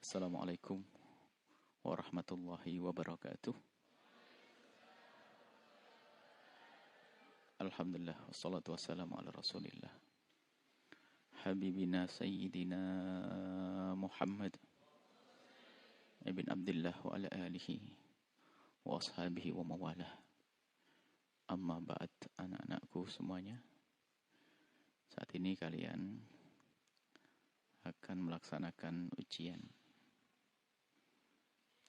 Assalamualaikum warahmatullahi wabarakatuh. Alhamdulillah, wassalatu wassalamu ala rasulillah. Habibina Sayyidina Muhammad ibn Abdullah wa ala alihi wa ashabihi wa mawalah. Amma ba'd, anak-anakku semuanya. Saat ini kalian akan melaksanakan ujian.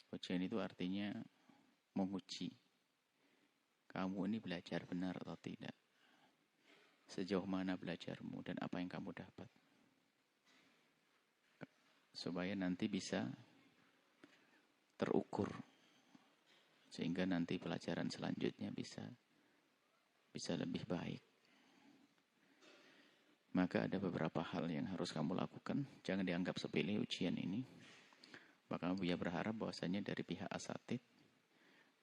Ujian itu artinya menguji. Kamu ini belajar benar atau tidak? Sejauh mana belajarmu dan apa yang kamu dapat? Supaya nanti bisa terukur. Sehingga nanti pelajaran selanjutnya bisa lebih baik. Maka ada beberapa hal yang harus kamu lakukan. Jangan dianggap sepele ujian ini. Maka Buya berharap bahwasanya dari pihak asatid,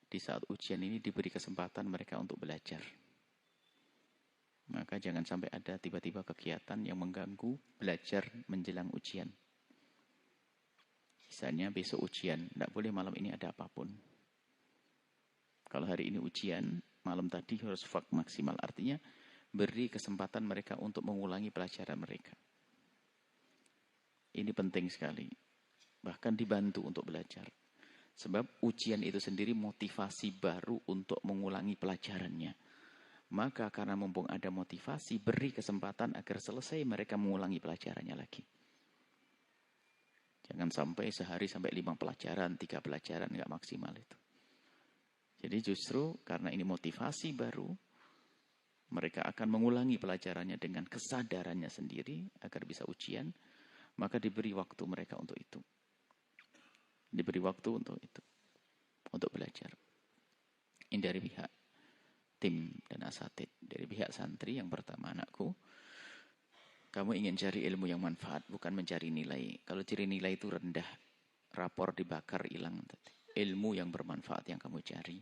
di saat ujian ini diberi kesempatan mereka untuk belajar. Maka jangan sampai ada tiba-tiba kegiatan yang mengganggu belajar menjelang ujian. Misalnya besok ujian, tidak boleh malam ini ada apapun. Kalau hari ini ujian, malam tadi harus maksimal. Artinya beri kesempatan mereka untuk mengulangi pelajaran mereka. Ini penting sekali. Bahkan dibantu untuk belajar. Sebab ujian itu sendiri motivasi baru untuk mengulangi pelajarannya. Maka karena mumpung ada motivasi, beri kesempatan agar selesai mereka mengulangi pelajarannya lagi. Jangan sampai sehari sampai 5 pelajaran, 3 pelajaran, nggak maksimal itu. Jadi justru karena ini motivasi baru, mereka akan mengulangi pelajarannya dengan kesadarannya sendiri agar bisa ujian, maka diberi waktu mereka untuk itu. Diberi waktu untuk itu, untuk belajar. Ini dari pihak tim dan asatid. Dari pihak santri yang pertama, anakku, kamu ingin cari ilmu yang manfaat, bukan mencari nilai. Kalau cari nilai itu rendah, rapor dibakar, hilang. Ilmu yang bermanfaat yang kamu cari.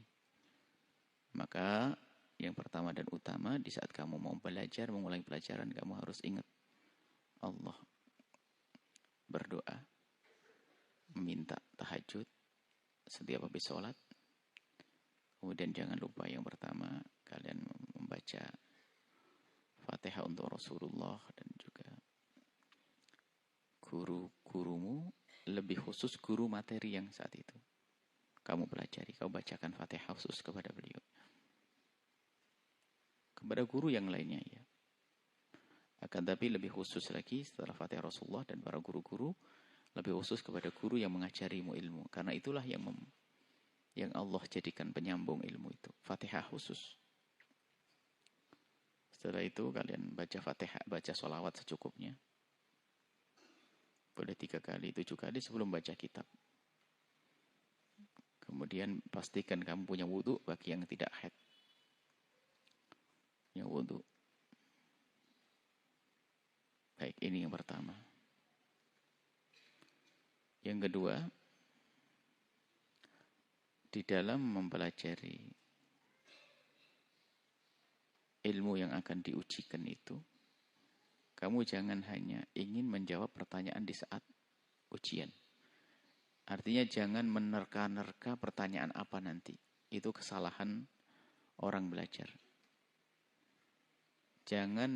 Maka yang pertama dan utama, di saat kamu mau belajar, mengulangi pelajaran, kamu harus ingat Allah. Berdoa. Meminta tahajud setiap habis sholat. Kemudian jangan lupa yang pertama, kalian membaca Fatihah untuk Rasulullah dan juga guru-gurumu, lebih khusus guru materi yang saat itu kamu pelajari, kau bacakan Fatihah khusus kepada beliau. Kepada guru yang lainnya ya. Akan tapi lebih khusus lagi setelah Fatihah Rasulullah dan para guru-guru, lebih khusus kepada guru yang mengajarimu ilmu. Karena itulah yang Allah jadikan penyambung ilmu itu. Fatihah khusus. Setelah itu kalian baca Fatihah, baca sholawat secukupnya. Boleh 3 kali, 7 kali sebelum baca kitab. Kemudian pastikan kamu punya wudu bagi yang tidak haid. Punya wudu. Baik, ini yang pertama. Yang kedua, di dalam mempelajari ilmu yang akan diujikan itu, kamu jangan hanya ingin menjawab pertanyaan di saat ujian. Artinya jangan menerka-nerka pertanyaan apa nanti. Itu kesalahan orang belajar. Jangan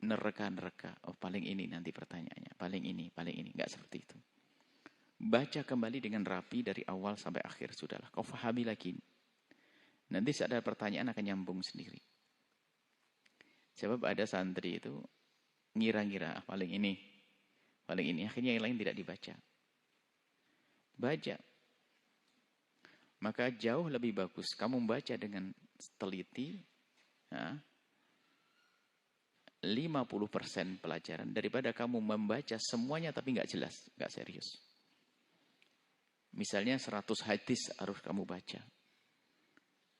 menerka-nerka. Oh, paling ini nanti pertanyaannya. Paling ini. Enggak seperti itu. Baca kembali dengan rapi dari awal sampai akhir. Sudahlah, kau fahami lagi. Nanti saat ada pertanyaan akan nyambung sendiri. Sebab ada santri itu ngira-ngira paling ini. Akhirnya yang lain tidak dibaca. Baca. Maka jauh lebih bagus kamu membaca dengan teliti. 50% pelajaran daripada kamu membaca semuanya tapi nggak jelas, nggak serius. Misalnya 100 hadis harus kamu baca.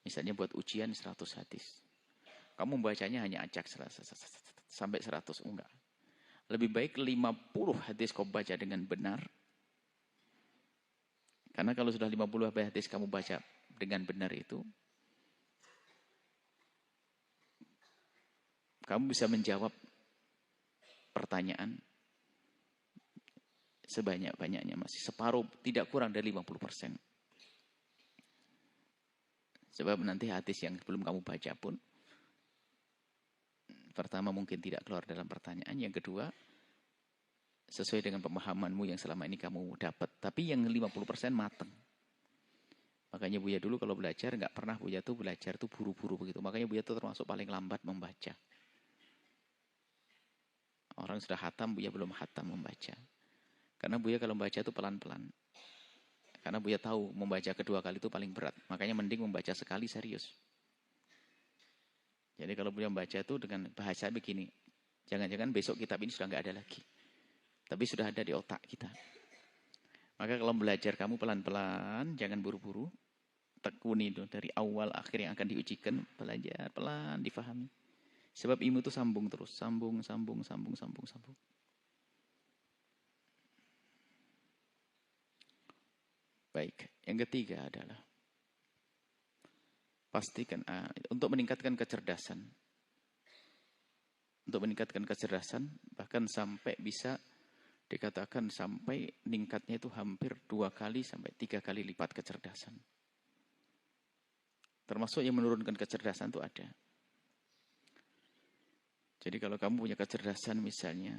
Misalnya buat ujian 100 hadis. Kamu bacanya hanya acak sampai 100, enggak. Lebih baik 50 hadis kau baca dengan benar. Karena kalau sudah 50 hadis kamu baca dengan benar itu, kamu bisa menjawab pertanyaan sebanyak-banyaknya, masih separuh, tidak kurang dari 50%. Sebab nanti hadis yang belum kamu baca pun, pertama mungkin tidak keluar dalam pertanyaan, yang kedua sesuai dengan pemahamanmu yang selama ini kamu dapat, tapi yang 50% mateng. Makanya Buya dulu kalau belajar, nggak pernah Buya tuh belajar tuh buru-buru begitu. Makanya Buya tuh termasuk paling lambat membaca. Orang sudah hatam, Buya belum hatam membaca. Karena Buya kalau membaca tuh pelan-pelan. Karena Buya tahu membaca kedua kali itu paling berat. Makanya mending membaca sekali serius. Jadi kalau Buya membaca tuh dengan bahasa begini. Jangan-jangan besok kitab ini sudah nggak ada lagi. Tapi sudah ada di otak kita. Maka kalau belajar kamu pelan-pelan, jangan buru-buru. Tekuni itu dari awal akhir yang akan diujikan, belajar pelan difahami. Sebab ilmu itu sambung terus, sambung. Baik, yang ketiga adalah pastikan untuk meningkatkan kecerdasan. Untuk meningkatkan kecerdasan, bahkan sampai bisa dikatakan sampai meningkatnya itu hampir 2 kali sampai 3 kali lipat kecerdasan. Termasuk yang menurunkan kecerdasan itu ada. Jadi kalau kamu punya kecerdasan misalnya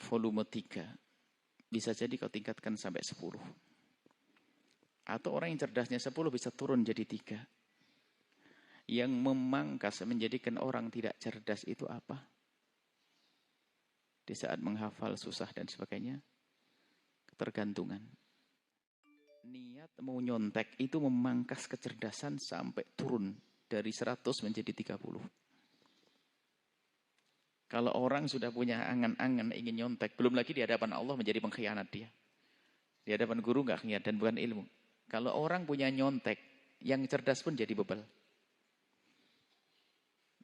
volume 3, bisa jadi kau tingkatkan sampai 10. Atau orang yang cerdasnya 10 bisa turun jadi 3. Yang memangkas menjadikan orang tidak cerdas itu apa? Di saat menghafal susah dan sebagainya, ketergantungan. Niat mau nyontek itu memangkas kecerdasan sampai turun dari 100 menjadi 30. Kalau orang sudah punya angan-angan ingin nyontek, belum lagi di hadapan Allah menjadi pengkhianat dia. Di hadapan guru enggak khianat dan bukan ilmu. Kalau orang punya nyontek, yang cerdas pun jadi bebal.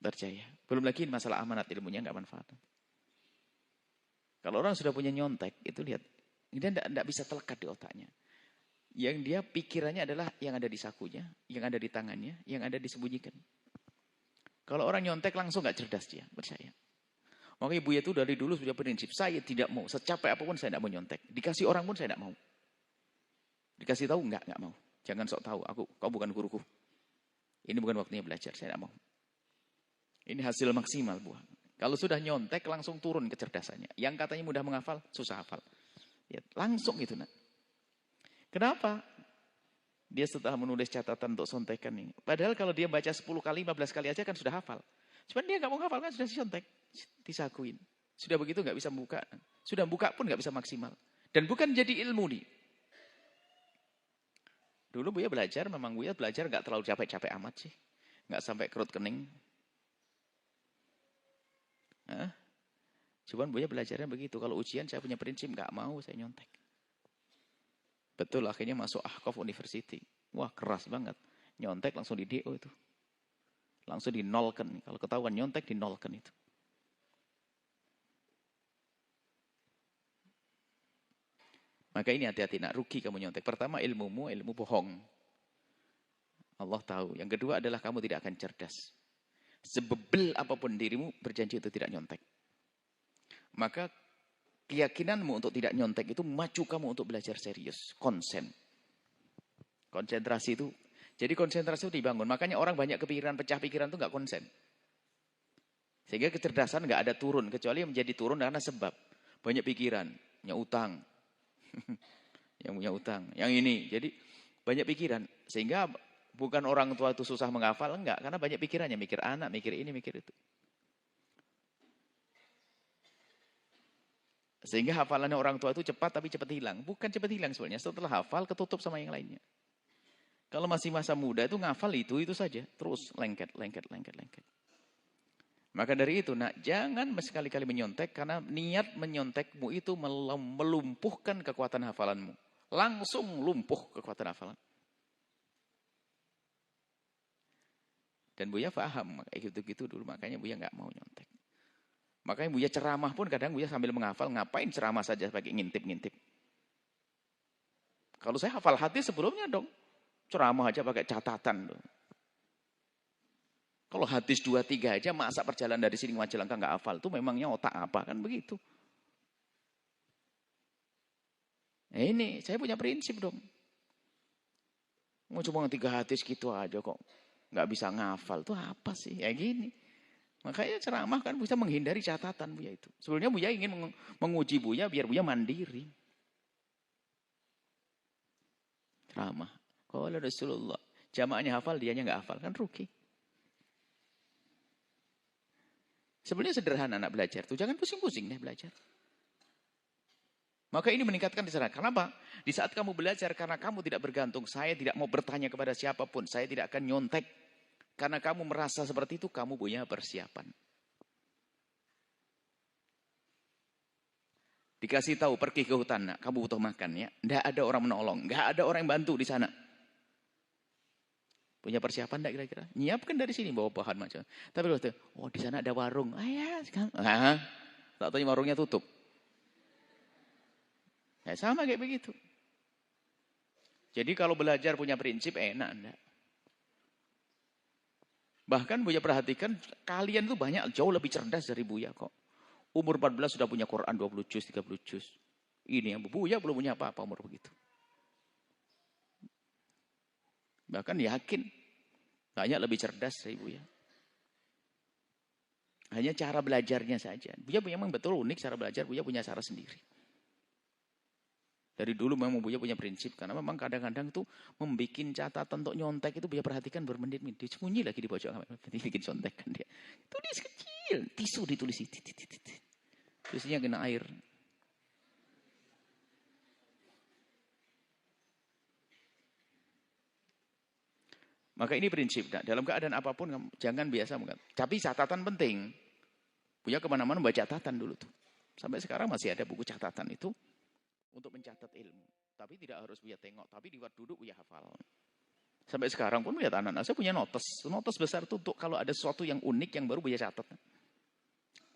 Percaya. Belum lagi masalah amanat, ilmunya enggak manfaat. Kalau orang sudah punya nyontek, itu lihat, dia tidak bisa terlekat di otaknya. Yang dia pikirannya adalah yang ada di sakunya, yang ada di tangannya, yang ada disembunyikan. Kalau orang nyontek langsung nggak cerdas dia, percaya. Makanya Buya itu dari dulu sudah prinsip, saya tidak mau, secapek apapun saya tidak mau nyontek. Dikasih orang pun saya tidak mau. Dikasih tahu nggak mau. Jangan sok tahu, kau bukan guruku. Ini bukan waktunya belajar, saya tidak mau. Ini hasil maksimal Buah. Kalau sudah nyontek langsung turun kecerdasannya. Yang katanya mudah menghafal, susah hafal. Ya, langsung itu nak. Kenapa? Dia setelah menulis catatan untuk sontekan ini. Padahal kalau dia baca 10 kali, 15 kali aja kan sudah hafal. Cuman dia nggak mau hafal kan sudah sontek. Disakuin. Sudah begitu nggak bisa buka. Sudah buka pun nggak bisa maksimal. Dan bukan jadi ilmu nih. Dulu Buya belajar, memang Buya belajar nggak terlalu capek-capek amat sih. Nggak sampai kerut kening. Cuman Buya belajarnya begitu. Kalau ujian saya punya prinsip nggak mau saya nyontek. Betul akhirnya masuk Ahqaf University. Wah keras banget. Nyontek langsung di DO itu. Langsung dinolkan. Kalau ketahuan nyontek dinolkan itu. Maka ini hati-hati nak rugi kamu nyontek. Pertama ilmumu ilmu bohong. Allah tahu. Yang kedua adalah kamu tidak akan cerdas. Sebebel apapun dirimu berjanji itu tidak nyontek. Maka keyakinanmu untuk tidak nyontek itu maju kamu untuk belajar serius. Konsentrasi itu. Jadi konsentrasi itu dibangun. Makanya orang banyak kepikiran, pecah pikiran itu nggak konsen. Sehingga kecerdasan nggak ada turun. Kecuali yang menjadi turun karena sebab. Banyak pikiran. Punya utang. Yang punya utang. Yang ini. Jadi banyak pikiran. Sehingga bukan orang tua itu susah menghafal. Enggak. Karena banyak pikirannya. Mikir anak, mikir ini, mikir itu. Sehingga hafalannya orang tua itu cepat tapi cepat hilang. Bukan cepat hilang sebenarnya. Setelah hafal ketutup sama yang lainnya. Kalau masih masa muda itu ngafal itu saja. Terus lengket. Maka dari itu nak jangan sekali-kali menyontek. Karena niat menyontekmu itu melumpuhkan kekuatan hafalanmu. Langsung lumpuh kekuatan hafalan. Dan Buya paham. Kayak gitu-gitu dulu. Makanya Buya nggak mau nyontek. Makanya Buya ceramah pun kadang Buya sambil menghafal, ngapain ceramah saja pakai ngintip-ngintip. Kalau saya hafal hadis sebelumnya dong, ceramah aja pakai catatan. Kalau hadis 2-3 aja, masa perjalanan dari sini ke Majalengka nggak hafal, itu memangnya otak apa kan begitu. Nah, ini saya punya prinsip dong. Mau cuma 3 hadis gitu aja kok nggak bisa ngafal tuh apa sih? Ya gini. Makanya ceramah kan bisa menghindari catatan Buya itu. Sebenarnya Buya ingin menguji Buya biar Buya mandiri. Ceramah. Kalau Rasulullah jamaahnya hafal, dianya nggak hafal kan rugi. Sebenarnya sederhana anak belajar tuh, jangan pusing-pusing deh belajar. Maka ini meningkatkan kesadaran. Kenapa? Di saat kamu belajar karena kamu tidak bergantung, saya tidak mau bertanya kepada siapapun, saya tidak akan nyontek. Karena kamu merasa seperti itu, kamu punya persiapan. Dikasih tahu pergi ke hutan, nah, kamu butuh makan ya. Tidak ada orang menolong, nggak ada orang yang bantu di sana. Punya persiapan enggak kira-kira? Nyiapkan dari sini bawa bahan macam. Tapi kalau oh di sana ada warung. Ayah, sekarang. Tak tahu warungnya tutup. Ya sama kayak begitu. Jadi kalau belajar punya prinsip enak enggak? Bahkan Buya perhatikan kalian tuh banyak jauh lebih cerdas dari Buya kok. Umur 14 sudah punya Quran 20 juz, 30 juz. Ini yang Buya belum punya apa-apa umur begitu. Bahkan yakin banyak lebih cerdas dari Buya. Hanya cara belajarnya saja. Buya memang betul unik cara belajar, Buya punya cara sendiri. Dari dulu memang Buya punya prinsip. Karena memang kadang-kadang tuh membuat catatan untuk nyontek itu Buya perhatikan bermenit-menit. Disembunyi lagi di pojok kamar. Bikin contekan dia. Tulis kecil. Tisu ditulis. Tisunya kena air. Maka ini prinsip. Nah, dalam keadaan apapun jangan biasa. Tapi catatan penting. Buya kemana-mana baca catatan dulu tuh. Sampai sekarang masih ada buku catatan itu. Untuk mencatat ilmu. Tapi tidak harus Buya tengok. Tapi di waktu duduk Buya hafal. Sampai sekarang pun Buya anak-anak saya punya notes. Notes besar itu untuk kalau ada sesuatu yang unik yang baru Buya catat.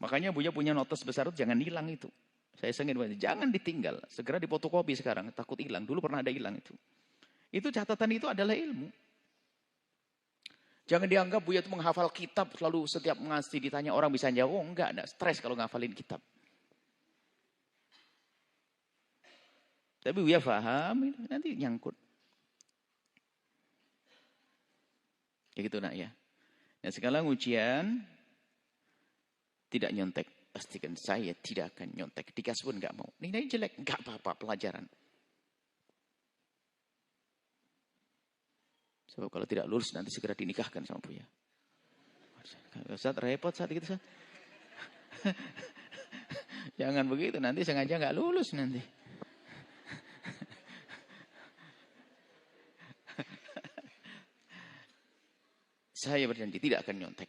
Makanya Buya punya notes besar itu jangan hilang itu. Saya sengit, jangan ditinggal. Segera difotokopi sekarang. Takut hilang. Dulu pernah ada hilang itu. Itu catatan itu adalah ilmu. Jangan dianggap Buya itu menghafal kitab. Selalu setiap ngasih ditanya orang bisa jawab. Oh enggak stres kalau ngafalin kitab. Tapi Buya paham, nanti nyangkut. Ya gitu nak ya. Nah sekarang ujian, tidak nyontek. Pastikan saya tidak akan nyontek. Dikas pun nggak mau. Nilai jelek, nggak apa-apa pelajaran. Sebab kalau tidak lulus nanti segera dinikahkan sama Buya. Ustaz repot saat gitu Ustaz. Jangan begitu, nanti sengaja nggak lulus nanti. Saya berjanji tidak akan nyontek.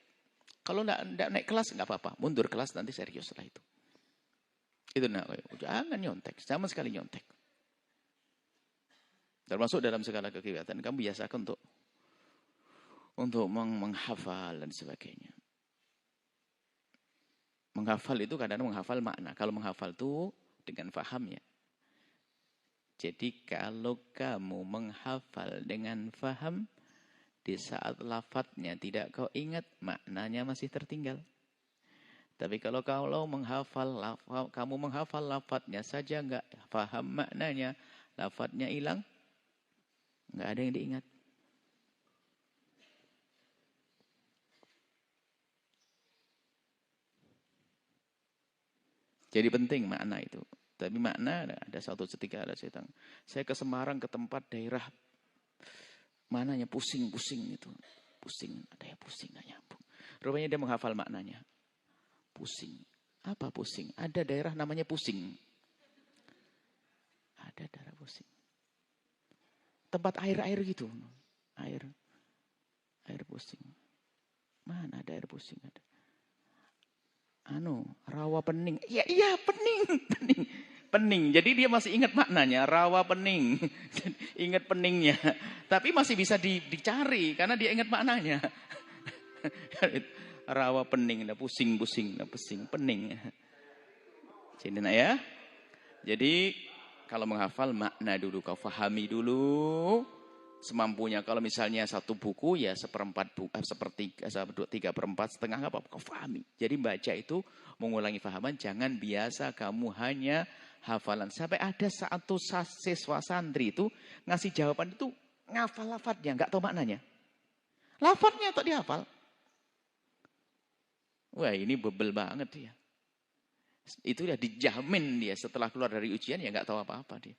Kalau enggak naik kelas enggak apa-apa. Mundur kelas nanti serius setelah itu. Itu jangan nyontek. Sama sekali nyontek. Termasuk dalam segala kegiatan. Kamu biasakan untuk menghafal dan sebagainya. Menghafal itu kadang-kadang menghafal makna. Kalau menghafal itu dengan faham ya. Jadi kalau kamu menghafal dengan faham, di saat lafadznya tidak kau ingat, maknanya masih tertinggal. Tapi kalau kamu menghafal lafadznya saja, enggak paham maknanya, lafadznya hilang, enggak ada yang diingat. Jadi penting makna itu. Tapi makna ada suatu ketika ada cerita. Saya ke Semarang ke tempat daerah mananya pusing-pusing itu. Pusing, ada yang pusing, gak nyambung. Rupanya dia menghafal maknanya. Pusing. Apa pusing? Ada daerah namanya pusing. Ada daerah pusing. Tempat air-air gitu. Air pusing. Mana ada air pusing? Ada. Rawa pening. Iya pening. Pening. Jadi dia masih ingat maknanya, rawa pening. Ingat peningnya. Tapi masih bisa dicari karena dia ingat maknanya. Rawa pening, pusing, pening. Jadi nak ya. Jadi kalau menghafal makna dulu, kau fahami dulu semampunya. Kalau misalnya satu buku ya sepertiga, 3/4, setengah nggak apa-apa, kau fahami. Jadi baca itu mengulangi fahaman, jangan biasa kamu hanya hafalan. Sampai ada satu siswa santri itu ngasih jawaban itu ngafal lafadznya, nggak tahu maknanya. Lafadznya tak dihafal. Wah ini bebel banget dia. Itu udah dijamin dia setelah keluar dari ujian ya nggak tahu apa-apa dia.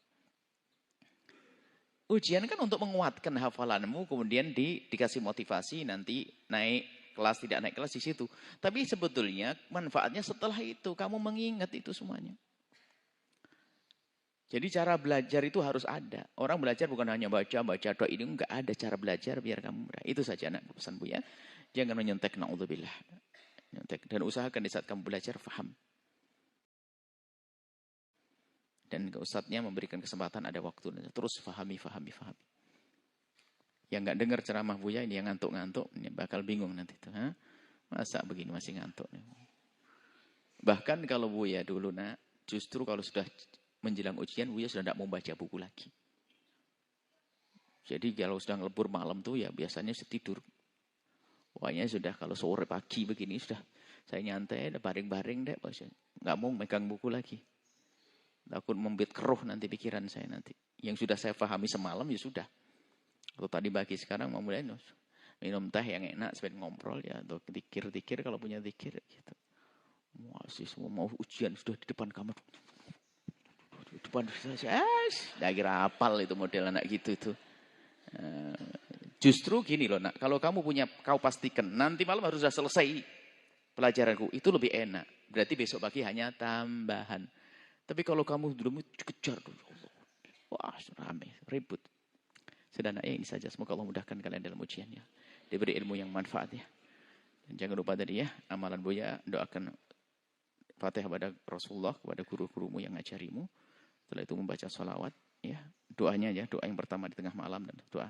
Ujian kan untuk menguatkan hafalanmu, kemudian dikasih motivasi nanti naik kelas tidak naik kelas di situ. Tapi sebetulnya manfaatnya setelah itu kamu mengingat itu semuanya. Jadi cara belajar itu harus ada. Orang belajar bukan hanya baca doa, ini enggak ada cara belajar biar kamu mudah. Itu saja anak pesan Buya. Jangan menyontek, naudzubillah. Dan usahakan di saat kamu belajar faham. Dan ustadznya memberikan kesempatan ada waktu. Terus fahami. Yang nggak dengar ceramah Buya ini yang ngantuk-ngantuk, ini bakal bingung nanti tuh. Masa begini masih ngantuk? Bahkan kalau Buya dulu nak, justru kalau sudah menjelang ujian Buya sudah tidak mau baca buku lagi. Jadi kalau sudah ngelebur malam tuh ya biasanya tidur. Pokoknya sudah kalau sore pagi begini sudah saya nyantai, baring-baring deh, nggak mau megang buku lagi. Takut membit keruh nanti pikiran saya nanti. Yang sudah saya pahami semalam ya sudah. Kalau tadi pagi sekarang mau mulai minum teh yang enak sambil ngomprol ya. Atau dikir-dikir kalau punya dikir gitu. Masih semua mau ujian sudah di depan kamar. Di depan saya, dah kira hafal itu model anak gitu itu. Justru gini loh nak. Kalau kamu punya, kau pastikan nanti malam harus sudah selesai pelajaranku. Itu lebih enak. Berarti besok pagi hanya tambahan. Tapi kalau kamu dulu dikejar dulu, wah rame, ribut. Sederhananya ini saja. Semoga Allah mudahkan kalian dalam ujiannya. Diberi ilmu yang manfaat ya. Dan jangan lupa tadi ya, amalan Buya doakan Fatihah pada Rasulullah, kepada guru-gurumu yang ngajarimu. Setelah itu membaca sholawat, ya doanya ya, doa yang pertama di tengah malam dan doa.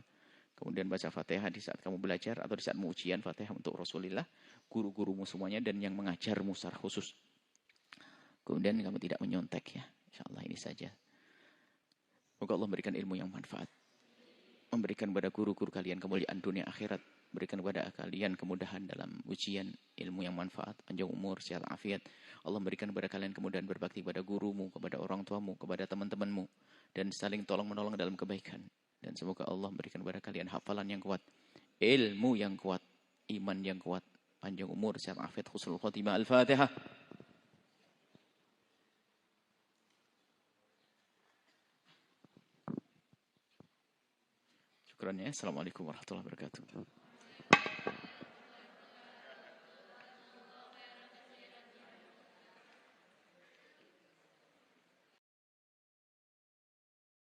Kemudian baca Fatihah di saat kamu belajar atau di saat mau ujian Fatihah untuk Rasulullah, guru-gurumu semuanya dan yang mengajarmu secara khusus. Kemudian kamu tidak menyontek ya. InsyaAllah ini saja. Semoga Allah memberikan ilmu yang manfaat. Memberikan kepada guru-guru kalian kemuliaan dunia akhirat. Berikan kepada kalian kemudahan dalam ujian, ilmu yang manfaat, panjang umur, sehat afiat. Allah memberikan kepada kalian kemudahan berbakti kepada gurumu, kepada orang tuamu, kepada teman-temanmu. Dan saling tolong-menolong dalam kebaikan. Dan semoga Allah memberikan kepada kalian hafalan yang kuat, ilmu yang kuat, iman yang kuat, panjang umur, sehat afiat, husnul khotimah. Al-Fatihah. Assalamualaikum warahmatullahi wabarakatuh.